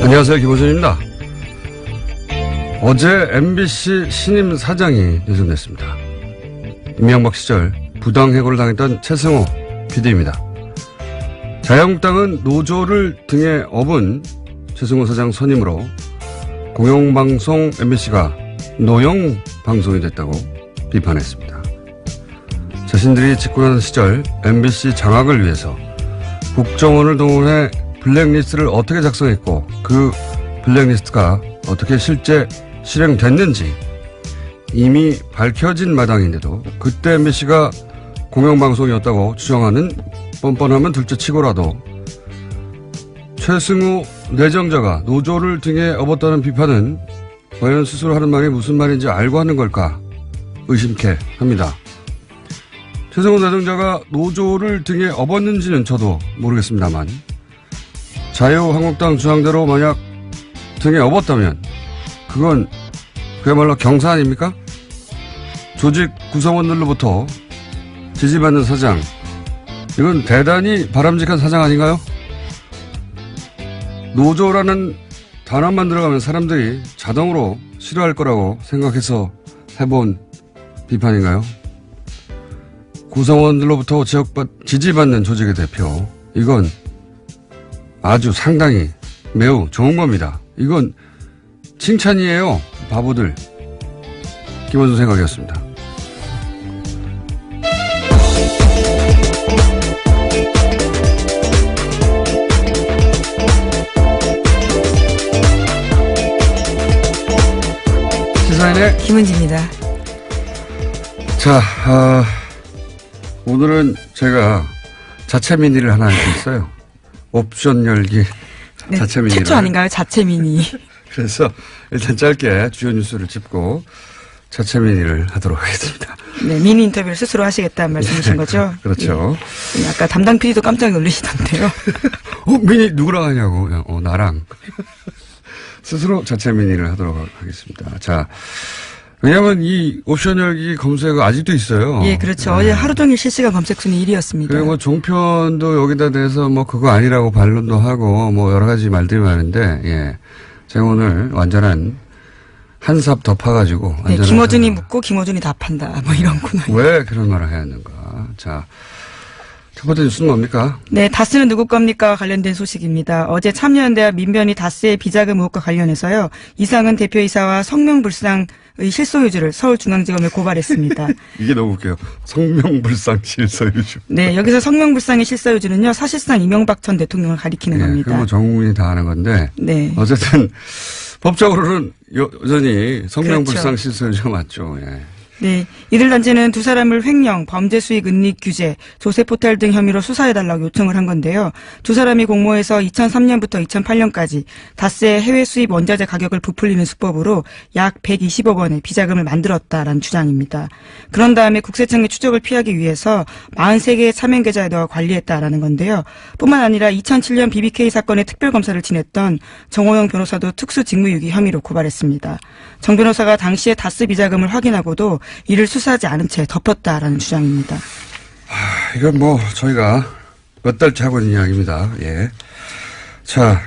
안녕하세요. 김호준입니다. 어제 MBC 신임 사장이 내정됐습니다. 이명박 시절 부당해고를 당했던 최승호 PD입니다. 자유한국당은 노조를 등에 업은 최승호 사장 선임으로 공영방송 MBC가 노영 방송이 됐다고 비판했습니다. 자신들이 집권하는 시절 MBC 장악을 위해서 국정원을 동원해 블랙리스트를 어떻게 작성했고 그 블랙리스트가 어떻게 실제 실행됐는지 이미 밝혀진 마당인데도 그때 MBC가 공영방송이었다고 주장하는 뻔뻔하면 둘째치고라도 최승호 내정자가 노조를 등에 업었다는 비판은 과연 스스로 하는 말이 무슨 말인지 알고 하는 걸까 의심케 합니다. 최승호 내정자가 노조를 등에 업었는지는 저도 모르겠습니다만 자유한국당 주장대로 만약 등에 업었다면 그건 그야말로 경사 아닙니까? 조직 구성원들로부터 지지받는 사장, 이건 대단히 바람직한 사장 아닌가요? 노조라는 단어만 들어가면 사람들이 자동으로 싫어할 거라고 생각해서 해본 비판인가요? 구성원들로부터 지지받는 조직의 대표, 이건 아주 상당히 매우 좋은 겁니다. 이건 칭찬이에요. 바보들. 김원준 생각이었습니다. 시사인의 김은지입니다. 자, 오늘은 제가 자체 미니를 하나 할 수 있어요. 옵션 열기 네, 자체 미니. 최초 아닌가요? 자체 미니. 그래서 일단 짧게 주요 뉴스를 짚고 자체 미니를 하도록 하겠습니다. 네, 미니 인터뷰를 스스로 하시겠다는 말씀이신 거죠? 그렇죠. 네. 아까 담당 PD도 깜짝 놀라시던데요. 미니 누구랑 하냐고. 나랑. 스스로 자체 미니를 하도록 하겠습니다. 자, 왜냐하면 이 옵션 열기 검색어 아직도 있어요. 예, 그렇죠. 어제 하루 종일 실시간 검색 순위 1위였습니다. 그리고 종편도 여기다 대해서 뭐 그거 아니라고 반론도 하고 뭐 여러 가지 말들이 많은데, 예. 제가 오늘 완전한 한삽 덮어가지고. 네, 김어준이 묻고 김어준이 답한다. 뭐 이런 코너. 왜 그런 말을 해야 하는가. 자. 첫 번째 뉴스는 뭡니까? 네, 다스는 누구 겁니까? 관련된 소식입니다. 어제 참여연대와 민변이 다스의 비자금 의혹과 관련해서요. 이상은 대표이사와 성명불상의 실소유주를 서울중앙지검에 고발했습니다. 이게 너무 웃겨요. 성명불상 실소유주. 네, 여기서 성명불상의 실소유주는요. 사실상 이명박 전 대통령을 가리키는 겁니다. 그건 전 국민이 다 아는 건데. 네. 어쨌든 법적으로는 여전히 성명불상 그렇죠. 실소유주가 맞죠. 예. 네, 이들 단체는 두 사람을 횡령, 범죄 수익 은닉 규제, 조세 포탈 등 혐의로 수사해달라고 요청을 한 건데요. 두 사람이 공모해서 2003년부터 2008년까지 다스의 해외 수입 원자재 가격을 부풀리는 수법으로 약 120억 원의 비자금을 만들었다라는 주장입니다. 그런 다음에 국세청의 추적을 피하기 위해서 43개의 차명 계좌에다가 관리했다라는 건데요. 뿐만 아니라 2007년 BBK 사건의 특별검사를 지냈던 정호영 변호사도 특수직무유기 혐의로 고발했습니다. 정 변호사가 당시에 다스 비자금을 확인하고도 이를 수사하지 않은 채 덮었다라는 주장입니다. 이건 뭐 저희가 몇 달째 하고 있는 이야기입니다. 예. 자,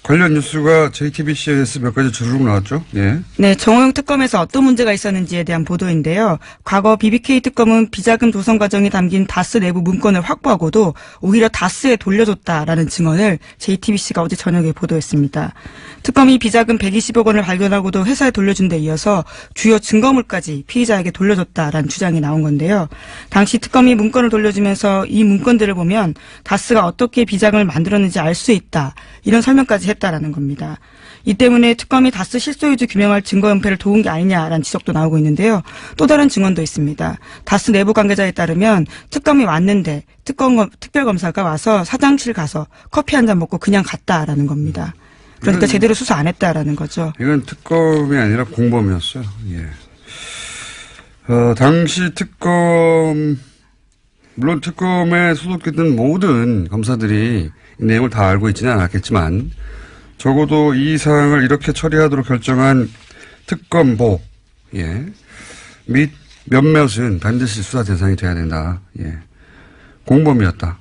관련 뉴스가 JTBC에서 몇 가지 주르륵 나왔죠? 예. 네, 정호영 특검에서 어떤 문제가 있었는지에 대한 보도인데요. 과거 BBK 특검은 비자금 조성 과정이 담긴 다스 내부 문건을 확보하고도 오히려 다스에 돌려줬다라는 증언을 JTBC가 어제 저녁에 보도했습니다. 특검이 비자금 120억 원을 발견하고도 회사에 돌려준 데 이어서 주요 증거물까지 피의자에게 돌려줬다라는 주장이 나온 건데요. 당시 특검이 문건을 돌려주면서 이 문건들을 보면 다스가 어떻게 비자금을 만들었는지 알 수 있다. 이런 설명까지 했다라는 겁니다. 이 때문에 특검이 다스 실소유주 규명할 증거 연패를 도운 게 아니냐라는 지적도 나오고 있는데요. 또 다른 증언도 있습니다. 다스 내부 관계자에 따르면 특검이 왔는데 특별검사가 와서 사장실 가서 커피 한 잔 먹고 그냥 갔다라는 겁니다. 그러니까 제대로 수사 안 했다라는 거죠. 이건 특검이 아니라 공범이었어요. 예. 당시 물론 특검에 소속됐던 모든 검사들이 이 내용을 다 알고 있지는 않았겠지만 적어도 이 사항을 이렇게 처리하도록 결정한 특검보, 예. 및 몇몇은 반드시 수사 대상이 돼야 된다. 예. 공범이었다.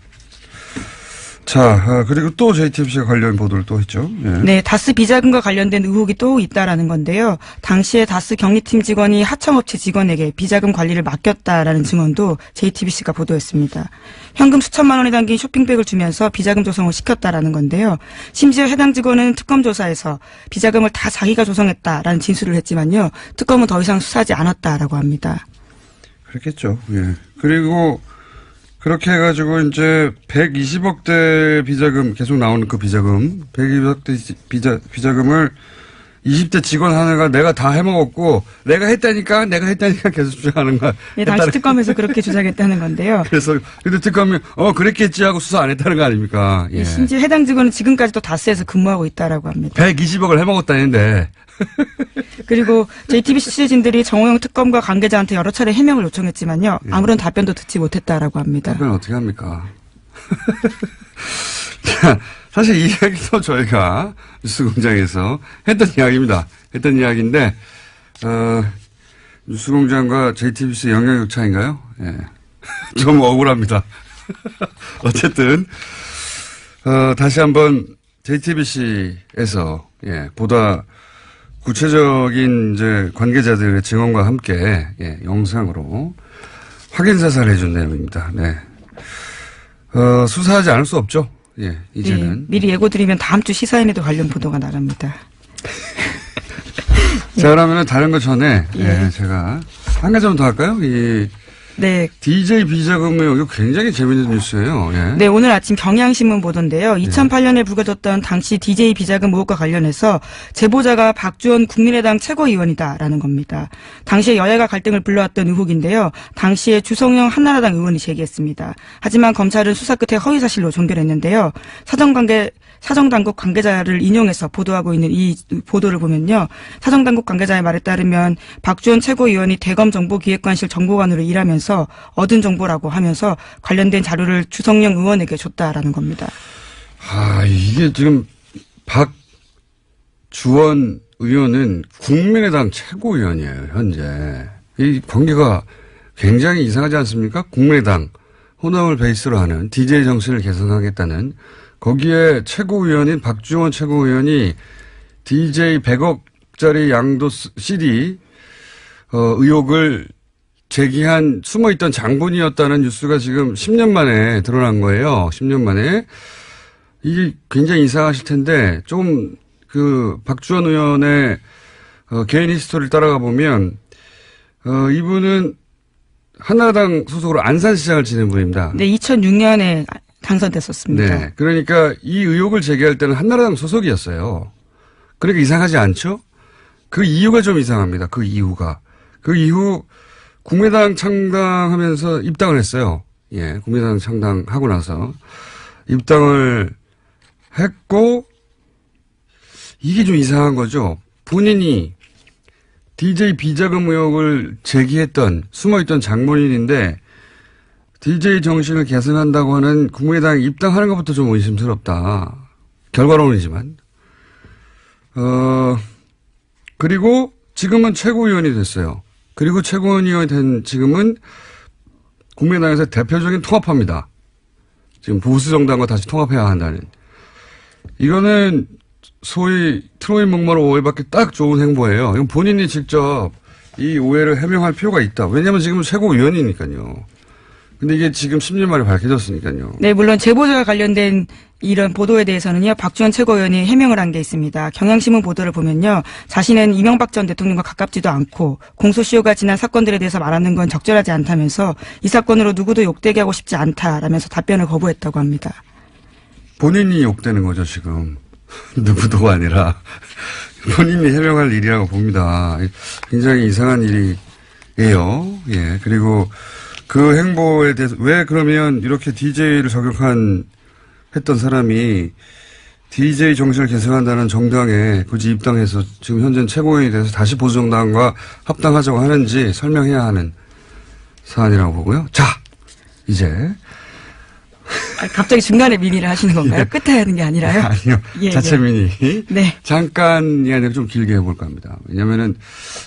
자, 그리고 또 JTBC가 관련 보도를 또 했죠. 예. 네, 다스 비자금과 관련된 의혹이 또 있다라는 건데요. 당시에 다스 경리팀 직원이 하청업체 직원에게 비자금 관리를 맡겼다라는 증언도 JTBC가 보도했습니다. 현금 수천만 원이 담긴 쇼핑백을 주면서 비자금 조성을 시켰다라는 건데요. 심지어 해당 직원은 특검 조사에서 비자금을 다 자기가 조성했다라는 진술을 했지만요. 특검은 더 이상 수사하지 않았다라고 합니다. 그렇겠죠. 예. 그리고 그렇게 해가지고 이제 120억대 비자금 계속 나오는 그 비자금 120억대 비자금을 20대 직원 하나가 내가 다 해먹었고 내가 했다니까 계속 주장하는 거야. 예, 당시 특검에서 그렇게 주장했다는 건데요. 그래서 근데 특검이 그랬겠지 하고 수사 안 했다는 거 아닙니까? 예. 심지어 해당 직원은 지금까지도 다스에서 근무하고 있다라고 합니다. 120억을 해먹었다는데. 그리고 JTBC 취재진들이 정호영 특검과 관계자한테 여러 차례 해명을 요청했지만요. 아무런 답변도 듣지 못했다라고 합니다. 답변 어떻게 합니까? 자, 사실 이 이야기도 저희가 뉴스공장에서 했던 이야기입니다. 했던 이야기인데 뉴스공장과 JTBC 영향력 차인가요? 예. 좀 억울합니다. 어쨌든 다시 한번 JTBC에서 보다 구체적인 이제 관계자들의 증언과 함께 영상으로 확인 사살을 해준 내용입니다. 네. 수사하지 않을 수 없죠. 예, 이제는. 네, 미리 예고드리면 다음 주 시사인에도 관련 보도가 나갑니다. 자, 그러면은 다른 거 전에 제가 한 가지만 더 할까요? 네. DJ 비자금 의혹 이거 굉장히 재밌는 뉴스예요. 예. 네, 오늘 아침 경향신문 보도인데요. 2008년에 불거졌던 당시 DJ 비자금 의혹과 관련해서 제보자가 박주원 국민의당 최고위원이다라는 겁니다. 당시에 여야가 갈등을 불러왔던 의혹인데요. 당시에 주성영 한나라당 의원이 제기했습니다. 하지만 검찰은 수사 끝에 허위사실로 종결했는데요. 사정당국 관계자를 인용해서 보도하고 있는 이 보도를 보면요. 사정당국 관계자의 말에 따르면 박주원 최고위원이 대검정보기획관실 정보관으로 일하면서 얻은 정보라고 하면서 관련된 자료를 주성영 의원에게 줬다라는 겁니다. 이게 지금 박주원 의원은 국민의당 최고위원이에요, 현재. 이 관계가 굉장히 이상하지 않습니까? 국민의당 호남을 베이스로 하는 DJ 정신을 개선하겠다는 거기에 최고위원인 박주원 최고위원이 DJ 100억짜리 양도 CD 의혹을 제기한 숨어있던 장본이었다는 뉴스가 지금 10년 만에 드러난 거예요. 10년 만에. 이게 굉장히 이상하실 텐데 좀 박주원 의원의 개인 히스토리를 따라가 보면 이분은 한나라당 소속으로 안산시장을 지낸 분입니다. 네, 2006년에 당선됐었습니다. 네. 그러니까 이 의혹을 제기할 때는 한나라당 소속이었어요. 그러니까 이상하지 않죠? 그 이유가 좀 이상합니다. 그 이유가. 그 이후 국민의당 창당하면서 입당을 했어요. 예. 국민의당 창당하고 나서 입당을 했고 이게 좀 이상한 거죠. 본인이 DJ 비자금 의혹을 제기했던 숨어있던 장본인인데 DJ 정신을 개선한다고 하는 국민의당에 입당하는 것부터 좀 의심스럽다. 결과론이지만. 그리고 지금은 최고위원이 됐어요. 그리고 최고위원이 된 지금은 국민의당에서 대표적인 통합파입니다. 지금 보수 정당과 다시 통합해야 한다는. 이거는 소위 트로이 목마로 오해받기 딱 좋은 행보예요. 이건 본인이 직접 이 오해를 해명할 필요가 있다. 왜냐하면 지금은 최고위원이니까요. 근데 이게 지금 10년 만에 밝혀졌으니까요. 네, 물론 제보자가 관련된 이런 보도에 대해서는요, 박주원 최고위원이 해명을 한 게 있습니다. 경향신문 보도를 보면요, 자신은 이명박 전 대통령과 가깝지도 않고 공소시효가 지난 사건들에 대해서 말하는 건 적절하지 않다면서 이 사건으로 누구도 욕되게 하고 싶지 않다라면서 답변을 거부했다고 합니다. 본인이 욕되는 거죠, 지금. 누구도 아니라 본인이 해명할 일이라고 봅니다. 굉장히 이상한 일이에요. 예, 그리고 그 행보에 대해서 왜 그러면 이렇게 DJ를 했던 사람이 DJ 정신을 개선한다는 정당에 굳이 입당해서 지금 현재 최고위원이 돼서 다시 보수정당과 합당하자고 하는지 설명해야 하는 사안이라고 보고요. 자, 이제. 갑자기 중간에 민의를 하시는 건가요? 예. 끝에 하는 게 아니라요? 아니요. 예, 자체 민의. 네. 잠깐이 아니라 좀 길게 해볼까 합니다. 왜냐면은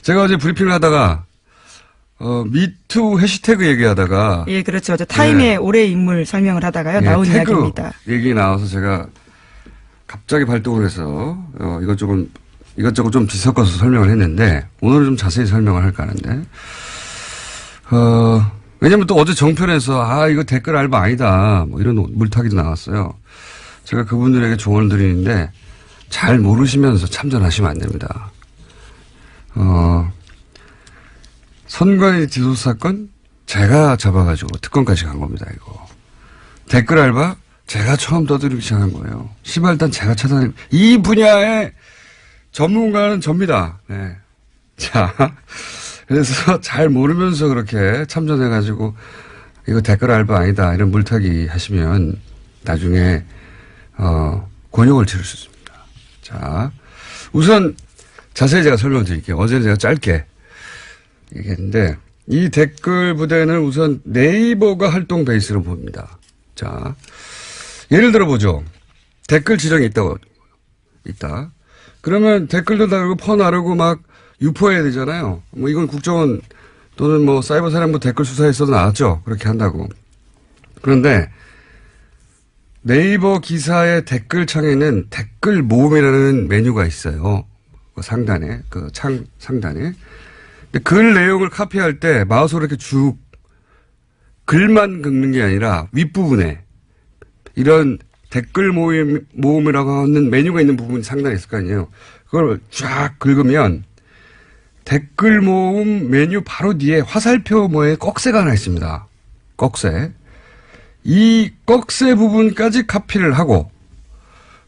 제가 어제 브리핑을 하다가 미투 해시태그 얘기하다가. 예, 그렇죠. 어제 타임의 네. 올해의 인물 설명을 하다가요. 예, 나온 태그 이야기입니다. 얘기 나와서 제가 갑자기 발동을 해서, 이것저것 좀 뒤섞어서 설명을 했는데, 오늘은 좀 자세히 설명을 할까 하는데, 왜냐면 또 어제 정편에서, 이거 댓글 알바 아니다. 뭐 이런 물타기도 나왔어요. 제가 그분들에게 조언을 드리는데, 잘 모르시면서 참전하시면 안 됩니다. 선관위 지도 사건 제가 잡아가지고 특검까지 간 겁니다, 이거. 댓글 알바 제가 처음 떠들기 시작한 거예요. 시발단 제가 찾아낸, 이 분야의 전문가는 접니다. 네. 자, 그래서 잘 모르면서 그렇게 참전해가지고 이거 댓글 알바 아니다, 이런 물타기 하시면 나중에, 곤욕을 치를 수 있습니다. 자, 우선 자세히 제가 설명드릴게요. 어제 제가 짧게 얘기했는데, 이 댓글 부대는 우선 네이버가 활동 베이스로 봅니다. 자, 예를 들어보죠. 댓글 지정이 있다. 그러면 댓글도 달고 퍼 나르고 막 유포해야 되잖아요. 뭐 이건 국정원 또는 뭐 사이버 사령부 댓글 수사에서도 나왔죠. 그렇게 한다고. 그런데 네이버 기사의 댓글 창에는 댓글 모음이라는 메뉴가 있어요. 그 상단에, 그 창 상단에. 근데 글 내용을 카피할 때 마우스로 이렇게 쭉 글만 긁는 게 아니라 윗부분에 이런 댓글 모음이라고 하는 메뉴가 있는 부분이 상단에 있을 거 아니에요. 그걸 쫙 긁으면 댓글 모음 메뉴 바로 뒤에 화살표 모의 꺽쇠가 하나 있습니다. 꺽쇠. 이 꺽쇠 부분까지 카피를 하고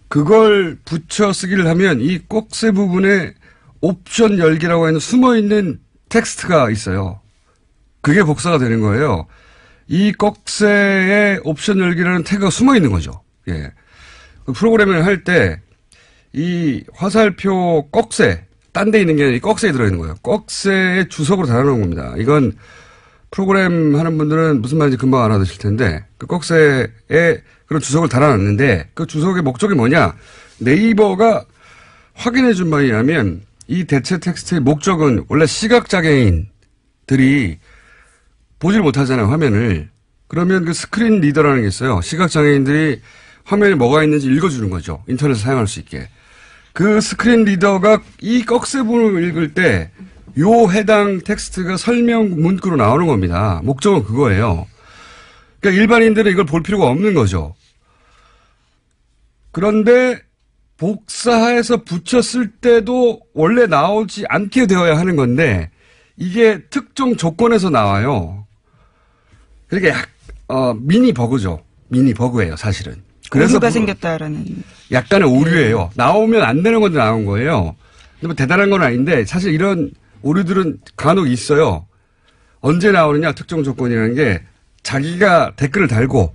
그걸 붙여 쓰기를 하면 이 꺽쇠 부분에 옵션 열기라고 하는 숨어있는 텍스트가 있어요. 그게 복사가 되는 거예요. 이 꺽쇠에 옵션 열기라는 태그가 숨어있는 거죠. 예. 프로그래밍을 할 때 이 화살표 꺽쇠, 딴 데 있는 게 아니라 이 꺽쇠에 들어있는 거예요. 꺽쇠에 주석으로 달아놓은 겁니다. 이건 프로그램 하는 분들은 무슨 말인지 금방 알아듣실 텐데, 그 꺽쇠에 그런 주석을 달아놨는데, 그 주석의 목적이 뭐냐? 네이버가 확인해 준 바에 의하면 이 대체 텍스트의 목적은 원래 시각장애인들이 보질 못하잖아요, 화면을. 그러면 그 스크린 리더라는 게 있어요. 시각장애인들이 화면에 뭐가 있는지 읽어주는 거죠. 인터넷을 사용할 수 있게. 그 스크린 리더가 이 꺽쇠 부분을 읽을 때 요 해당 텍스트가 설명 문구로 나오는 겁니다. 목적은 그거예요. 그러니까 일반인들은 이걸 볼 필요가 없는 거죠. 그런데 복사해서 붙였을 때도 원래 나오지 않게 되어야 하는 건데 이게 특정 조건에서 나와요. 그러니까 미니 버그죠. 미니 버그예요, 사실은. 그래서 오류가 생겼다라는. 약간의 오류예요. 나오면 안 되는 건데 나온 거예요. 근데 뭐 대단한 건 아닌데 사실 이런 오류들은 간혹 있어요. 언제 나오느냐, 특정 조건이라는 게 자기가 댓글을 달고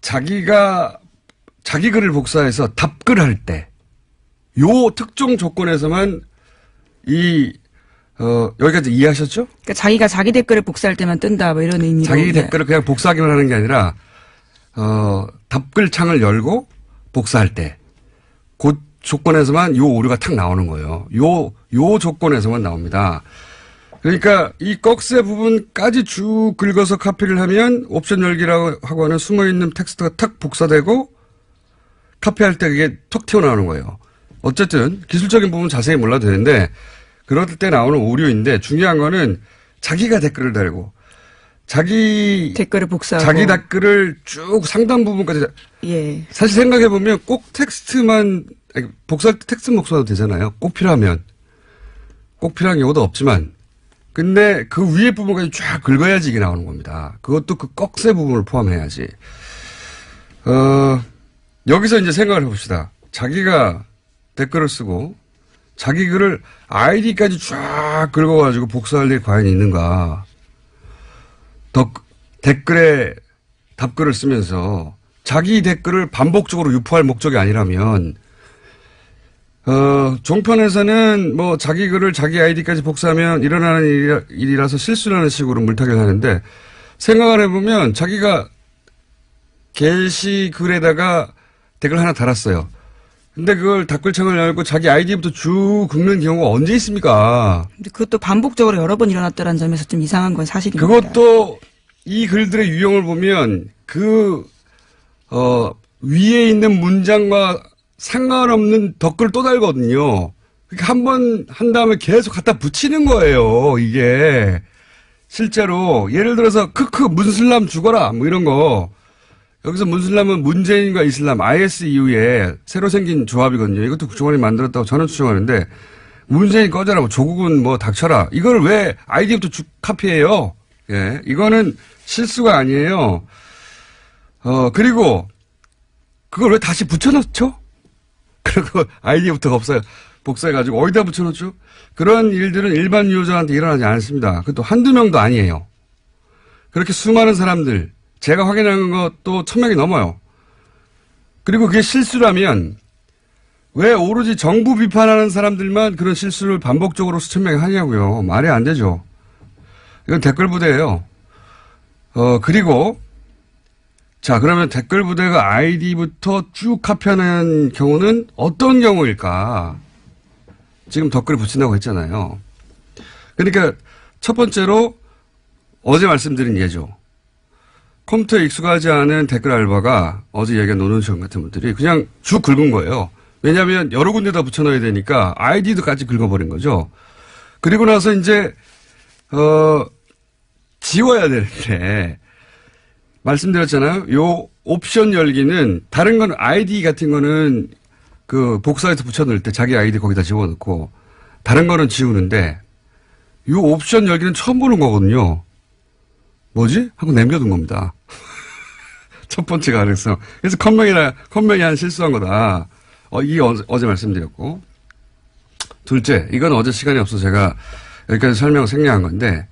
자기가 자기 글을 복사해서 답글을 할 때 요 특정 조건에서만 여기까지 이해하셨죠? 그러니까 자기가 자기 댓글을 복사할 때만 뜬다, 뭐 이런 의미로. 자기 댓글을 그냥 복사하기만 하는 게 아니라, 답글 창을 열고 복사할 때, 그 조건에서만 요 오류가 탁 나오는 거예요. 요 조건에서만 나옵니다. 그러니까 이 꺽쇠 부분까지 쭉 긁어서 카피를 하면 옵션 열기라고 하고 하는 숨어있는 텍스트가 탁 복사되고 카피할 때 그게 톡 튀어나오는 거예요. 어쨌든 기술적인 부분 자세히 몰라도 되는데 그럴 때 나오는 오류인데 중요한 거는 자기가 댓글을 달고 자기 댓글을 복사하고 자기 댓글을 쭉 상단 부분까지. 예. 사실 생각해 보면 꼭 텍스트만 복사할 때 텍스트 복사도 되잖아요. 꼭 필요하면. 꼭 필요한 경우도 없지만. 근데 그 위에 부분까지 쫙 긁어야지 이게 나오는 겁니다. 그것도 그 꺽쇠 부분을 포함해야지. 여기서 이제 생각을 해봅시다. 자기가 댓글을 쓰고 자기 글을 아이디까지 쫙 긁어가지고 복사할 일이 과연 있는가. 댓글에 답글을 쓰면서 자기 댓글을 반복적으로 유포할 목적이 아니라면 종편에서는 뭐 자기 글을 자기 아이디까지 복사하면 일어나는 일이라서 실수라는 식으로 물타기를 하는데 생각을 해보면 자기가 게시글에다가 댓글 하나 달았어요. 근데 그걸 댓글창을 열고 자기 아이디부터 쭉 긁는 경우가 언제 있습니까? 근데 그것도 반복적으로 여러 번 일어났다는 점에서 좀 이상한 건 사실입니다. 그것도 이 글들의 유형을 보면 위에 있는 문장과 상관없는 댓글을 또 달거든요. 그러니까 한 번 한 다음에 계속 갖다 붙이는 거예요, 이게. 실제로. 예를 들어서, 문슬람 죽어라, 뭐 이런 거. 여기서 문슬람은 문재인과 이슬람, IS 이후에 새로 생긴 조합이거든요. 이것도 국정원이 만들었다고 저는 추정하는데, 문재인 꺼져라, 뭐 조국은 뭐 닥쳐라. 이걸 왜 아이디부터 쭉 카피해요? 예. 이거는 실수가 아니에요. 그리고, 그걸 왜 다시 붙여넣죠? 그리고 아이디부터가 없어요. 복사해가지고 어디다 붙여놓죠? 그런 일들은 일반 유저한테 일어나지 않습니다. 그것도 한두 명도 아니에요. 그렇게 수많은 사람들, 제가 확인한 것도 1000명이 넘어요. 그리고 그게 실수라면 왜 오로지 정부 비판하는 사람들만 그런 실수를 반복적으로 수천 명이 하냐고요. 말이 안 되죠. 이건 댓글 부대예요. 그리고 자, 그러면 댓글 부대가 아이디부터 쭉 카피하는 경우는 어떤 경우일까? 지금 댓글을 붙인다고 했잖아요. 그러니까 첫 번째로 어제 말씀드린 예죠. 컴퓨터에 익숙하지 않은 댓글 알바가 어제 얘기한 노는시원 같은 분들이 그냥 쭉 긁은 거예요. 왜냐하면 여러 군데다 붙여넣어야 되니까 아이디도까지 긁어버린 거죠. 그리고 나서 이제 지워야 되는데 말씀드렸잖아요. 요 옵션 열기는 다른 건 아이디 같은 거는 그 복사해서 붙여넣을 때 자기 아이디 거기다 집어넣고 다른 거는 지우는데 요 옵션 열기는 처음 보는 거거든요. 뭐지? 하고 남겨둔 겁니다. 첫 번째 가능성. 그래서 컴맹이 한 실수한 거다. 이게 어제 말씀드렸고. 둘째, 이건 어제 시간이 없어서 제가 여기까지 설명 생략한 건데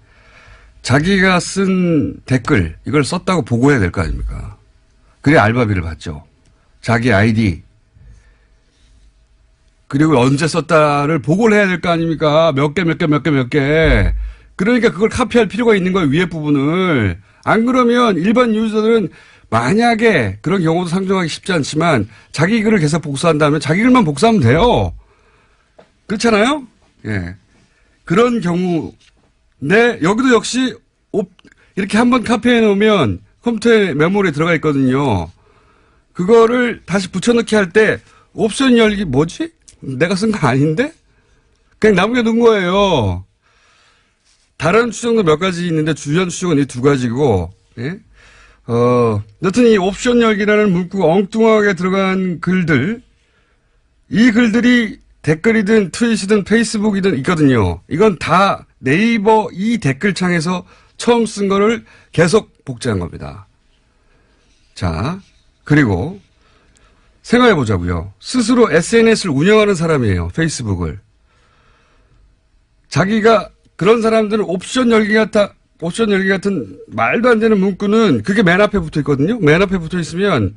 자기가 쓴 댓글 이걸 썼다고 보고해야 될 거 아닙니까? 그래야 알바비를 받죠. 자기 아이디 그리고 언제 썼다를 보고를 해야 될 거 아닙니까? 몇 개. 그러니까 그걸 카피할 필요가 있는 거예요. 위에 부분을. 안 그러면 일반 유저들은 만약에 그런 경우도 상정하기 쉽지 않지만 자기 글을 계속 복사한다면 자기 글만 복사하면 돼요. 그렇잖아요? 예. 그런 경우인데 여기도 역시 이렇게 한번 카피해 놓으면 컴퓨터에 메모리에 들어가 있거든요. 그거를 다시 붙여넣기 할 때 옵션 열기 뭐지? 내가 쓴 거 아닌데? 그냥 남겨둔 거예요. 다른 추정도 몇 가지 있는데 주연 추정은 이 두 가지고, 예? 여튼 이 옵션 열기라는 문구가 엉뚱하게 들어간 글들, 이 글들이 댓글이든 트윗이든 페이스북이든 있거든요. 이건 다 네이버 이 댓글창에서 처음 쓴 거를 계속 복제한 겁니다. 자, 그리고 생각해 보자고요. 스스로 SNS를 운영하는 사람이에요. 페이스북을. 자기가 그런 사람들은 옵션 열기 같은 말도 안 되는 문구는 그게 맨 앞에 붙어 있거든요. 맨 앞에 붙어 있으면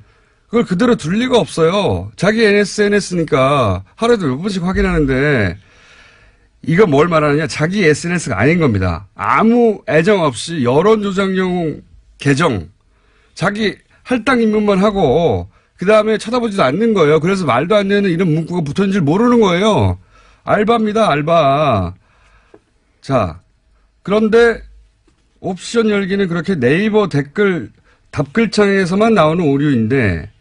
그걸 그대로 둘 리가 없어요. 자기 SNS니까 하루에도 몇 번씩 확인하는데 이건 뭘 말하느냐. 자기 SNS가 아닌 겁니다. 아무 애정 없이 여론 조작용 계정. 자기 할당 입문만 하고 그 다음에 쳐다보지도 않는 거예요. 그래서 말도 안 되는 이런 문구가 붙었는 줄 모르는 거예요. 알바입니다. 알바. 자, 그런데 옵션 열기는 그렇게 네이버 댓글 답글창에서만 나오는 오류인데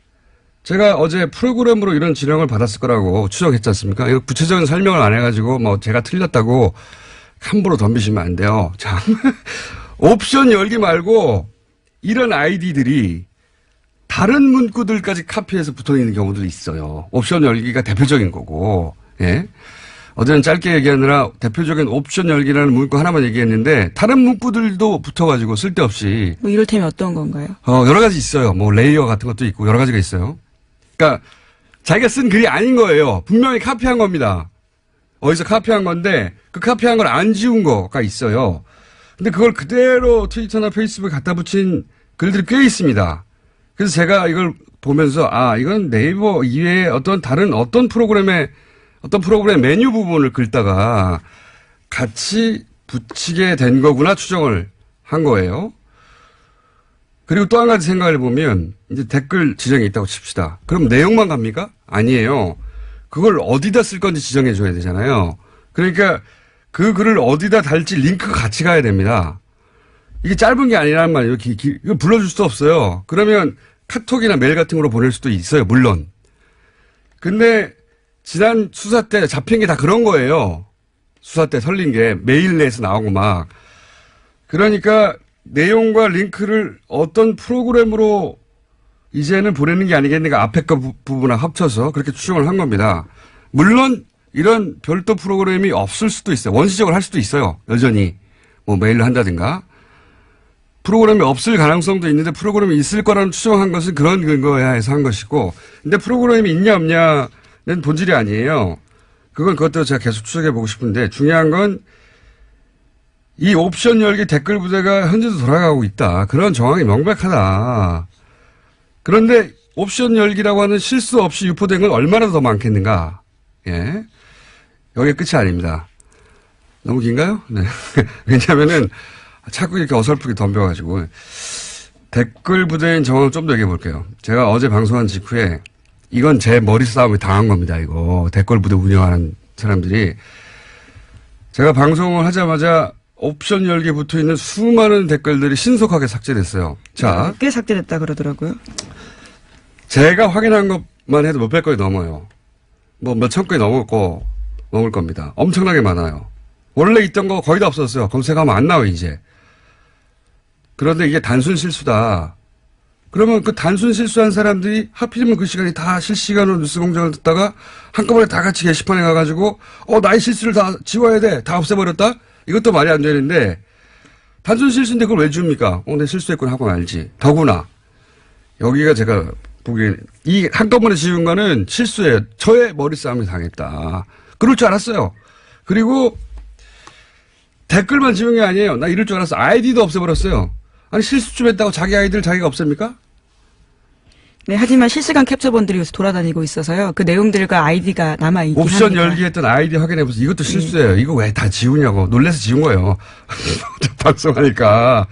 제가 어제 프로그램으로 이런 지령을 받았을 거라고 추정했지 않습니까? 이거 구체적인 설명을 안 해가지고 뭐 제가 틀렸다고 함부로 덤비시면 안 돼요. 자, 옵션 열기 말고 이런 아이디들이 다른 문구들까지 카피해서 붙어 있는 경우도 있어요. 옵션 열기가 대표적인 거고, 예. 어제는 짧게 얘기하느라 대표적인 옵션 열기라는 문구 하나만 얘기했는데 다른 문구들도 붙어가지고 쓸데없이. 뭐 이를테면 어떤 건가요? 여러 가지 있어요. 뭐 레이어 같은 것도 있고 여러 가지가 있어요. 그러니까 자기가 쓴 글이 아닌 거예요. 분명히 카피한 겁니다. 어디서 카피한 건데 그 카피한 걸 안 지운 거가 있어요. 근데 그걸 그대로 트위터나 페이스북에 갖다 붙인 글들이 꽤 있습니다. 그래서 제가 이걸 보면서 이건 네이버 이외에 다른 어떤 프로그램 메뉴 부분을 긁다가 같이 붙이게 된 거구나 추정을 한 거예요. 그리고 또 한 가지 생각을 해보면 이제 댓글 지정이 있다고 칩시다. 그럼 내용만 갑니까? 아니에요. 그걸 어디다 쓸 건지 지정해 줘야 되잖아요. 그러니까 그 글을 어디다 달지 링크가 같이 가야 됩니다. 이게 짧은 게 아니란 말이에요. 이거 불러줄 수도 없어요. 그러면 카톡이나 메일 같은 걸로 보낼 수도 있어요. 물론. 근데 지난 수사 때 잡힌 게 다 그런 거예요. 수사 때 설린 게 메일 내에서 나오고 막. 그러니까 내용과 링크를 어떤 프로그램으로 이제는 보내는 게 아니겠는가 앞에 거 부분하고 합쳐서 그렇게 추정을 한 겁니다. 물론 이런 별도 프로그램이 없을 수도 있어요. 원시적으로 할 수도 있어요. 여전히 뭐 메일로 한다든가. 프로그램이 없을 가능성도 있는데 프로그램이 있을 거라는 추정한 것은 그런 근거에 해서 한 것이고 근데 프로그램이 있냐 없냐는 본질이 아니에요. 그것대로 제가 계속 추적해 보고 싶은데 중요한 건 이 옵션 열기 댓글 부대가 현재도 돌아가고 있다. 그런 정황이 명백하다. 그런데 옵션 열기라고 하는 실수 없이 유포된 건 얼마나 더 많겠는가. 예. 여기가 끝이 아닙니다. 너무 긴가요? 네. 왜냐하면은 자꾸 이렇게 어설프게 덤벼가지고 댓글 부대인 정황을 좀 더 얘기해 볼게요. 제가 어제 방송한 직후에 이건 제 머리 싸움에 당한 겁니다. 이거 댓글 부대 운영하는 사람들이 제가 방송을 하자마자 옵션 열기에 붙어 있는 수많은 댓글들이 신속하게 삭제됐어요. 자, 꽤 삭제됐다 그러더라고요. 제가 확인한 것만 해도 몇백 건이 넘어요. 뭐 몇천 건이 넘을 겁니다. 엄청나게 많아요. 원래 있던 거 거의 다 없었어요. 검색하면 안 나와요, 이제. 그런데 이게 단순 실수다. 그러면 그 단순 실수한 사람들이 하필이면 그 시간에 다 실시간으로 뉴스 공장을 듣다가 한꺼번에 다 같이 게시판에 가가지고 나의 실수를 다 지워야 돼. 다 없애버렸다? 이것도 말이 안 되는데 단순 실수인데 그걸 왜 지웁니까? 내 실수했구나 하고 말지. 더구나 여기가 제가 보기엔 이 한꺼번에 지운 거는 실수예요. 저의 머리 싸움이 당했다. 그럴 줄 알았어요. 그리고 댓글만 지운 게 아니에요. 나 이럴 줄 알았어. 아이디도 없애버렸어요. 아니 실수 좀 했다고 자기 아이디를 자기가 없앱니까? 네, 하지만 실시간 캡처본들이 요새 돌아다니고 있어서요. 그 내용들과 아이디가 남아있긴 합니다. 옵션 열기 했던 아이디 확인해보세요. 이것도 실수예요. 이거 왜 다 지우냐고. 놀라서 지운 거예요. 방송하니까.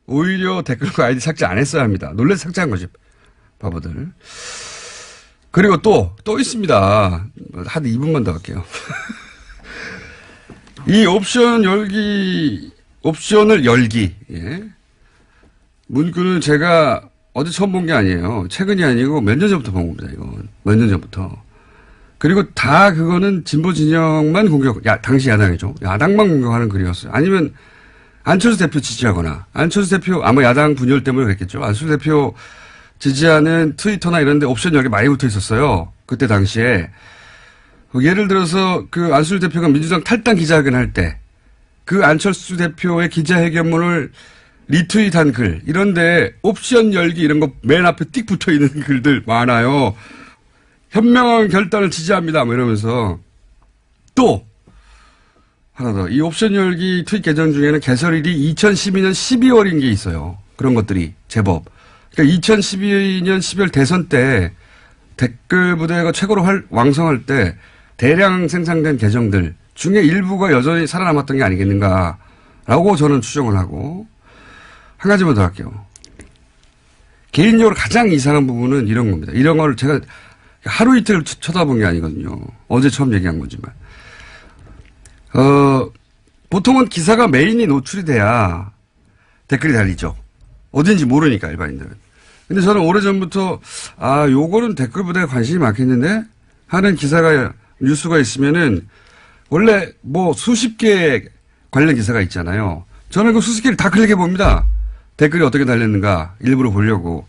오히려 댓글과 아이디 삭제 안 했어야 합니다. 놀라서 삭제한 거지. 바보들. 그리고 또 있습니다. 한 2분만 더 할게요. 이 옵션을 열기. 예. 문구는 제가 어제 처음 본 게 아니에요. 최근이 아니고 몇 년 전부터 본 겁니다, 이건. 몇 년 전부터. 그리고 다 그거는 진보 진영만 당시 야당이죠. 야당만 공격하는 글이었어요. 아니면 안철수 대표 지지하거나, 안철수 대표, 아마 야당 분열 때문에 그랬겠죠. 안철수 대표 지지하는 트위터나 이런 데 옵션 열기 많이 붙어 있었어요. 그때 당시에. 예를 들어서 그 안철수 대표가 민주당 탈당 기자회견 할 때 그 안철수 대표의 기자회견문을 리트윗한 글, 이런데 옵션 열기 이런 거 맨 앞에 띡 붙어 있는 글들 많아요. 현명한 결단을 지지합니다. 뭐 이러면서. 또 하나 더. 이 옵션 열기 트윗 계정 중에는 개설일이 2012년 12월인 게 있어요. 그런 것들이 제법. 그러니까 2012년 12월 대선 때 댓글 부대가 최고로 왕성할 때 대량 생산된 계정들 중에 일부가 여전히 살아남았던 게 아니겠는가라고 저는 추정을 하고, 한 가지만 더 할게요. 개인적으로 가장 이상한 부분은 이런 겁니다. 이런 걸 제가 하루 이틀 쳐다본 게 아니거든요. 어제 처음 얘기한 거지만. 보통은 기사가 메인이 노출이 돼야 댓글이 달리죠. 어딘지 모르니까, 일반인들은. 근데 저는 오래전부터, 요거는 댓글 부대에 관심이 많겠는데? 하는 뉴스가 있으면은, 원래 뭐 수십 개 관련 기사가 있잖아요. 저는 그 수십 개를 다 클릭해 봅니다. 댓글이 어떻게 달렸는가 일부러 보려고.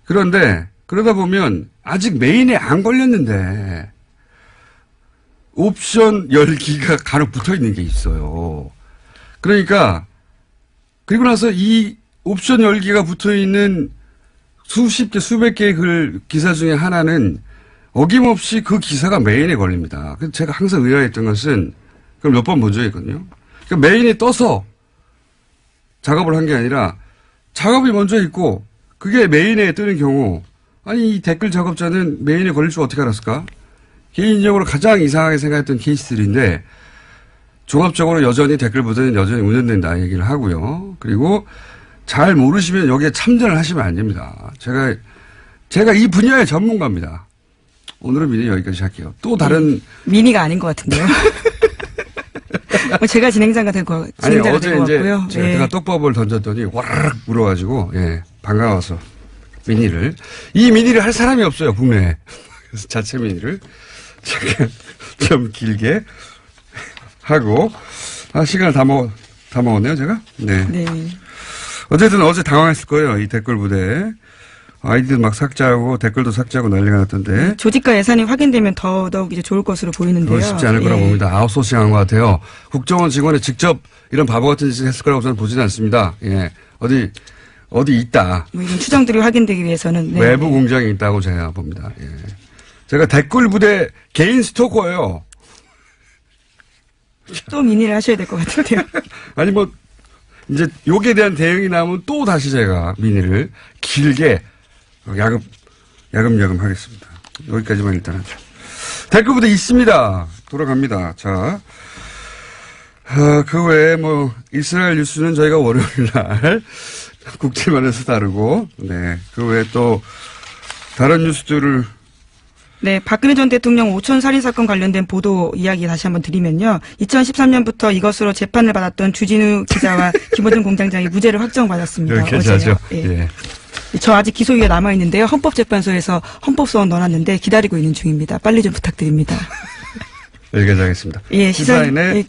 그런데 그러다 보면 아직 메인에 안 걸렸는데 옵션 열기가 간혹 붙어 있는 게 있어요. 그러니까 그리고 나서 이 옵션 열기가 붙어 있는 수십 개, 수백 개의 기사 중에 하나는 어김없이 그 기사가 메인에 걸립니다. 그래서 제가 항상 의아했던 것은 그걸 몇 번 본 적이 있거든요. 그러니까 메인에 떠서 작업을 한 게 아니라 작업이 먼저 있고 그게 메인에 뜨는 경우, 아니 이 댓글 작업자는 메인에 걸릴 줄 어떻게 알았을까? 개인적으로 가장 이상하게 생각했던 케이스들인데 종합적으로 여전히 댓글 부대는 여전히 운영된다 얘기를 하고요. 그리고 잘 모르시면 여기에 참전을 하시면 안 됩니다. 제가 이 분야의 전문가입니다. 오늘은 미니 여기까지 할게요. 또 다른 미니가 아닌 것 같은데요. 제가 진행자가 될 것 아니 같고요. 어제 이제 제가 떡밥을 던졌더니 와르르 불어가지고 예 반가워서 미니를 이 미니를 할 사람이 없어요 국내에. 그래서 자체 미니를 잠깐 좀 길게 하고 시간을 다 먹었네요 제가. 네. 네. 어쨌든 어제 당황했을 거예요 이 댓글 부대. 아이디도 막 삭제하고 댓글도 삭제하고 난리가 났던데. 조직과 예산이 확인되면 더더욱 이제 좋을 것으로 보이는데요. 그건 쉽지 않을 거라고 봅니다. 아웃소싱한 것 같아요. 국정원 직원이 직접 이런 바보 같은 짓을 했을 거라고 저는 보지는 않습니다. 예. 어디 있다. 뭐 이런 추정들이 확인되기 위해서는. 네. 외부 공장이 있다고 제가 봅니다. 예. 제가 댓글 부대 개인 스토커예요. 또 미니를 하셔야 될 것 같은데요. 아니 뭐 이제 욕에 대한 대응이 나오면 또 다시 제가 미니를 길게 야금야금 하겠습니다. 여기까지만 일단 하죠. 댓글 부대 있습니다. 돌아갑니다. 자, 그 외에 뭐 이스라엘 뉴스는 저희가 월요일 날 국제만에서 다루고, 네, 그 외에 또 다른 뉴스들을 네, 박근혜 전 대통령 오촌 살인 사건 관련된 보도 이야기 다시 한번 드리면요. 2013년부터 이것으로 재판을 받았던 주진우 기자와 김어준 공장장이 무죄를 확정받았습니다. 여기까지 하죠. 예. 예. 저 아직 기소유예 남아 있는데요. 헌법재판소에서 헌법소원 넣어놨는데 기다리고 있는 중입니다. 빨리 좀 부탁드립니다. 여기까지 하겠습니다. 예, 시사인의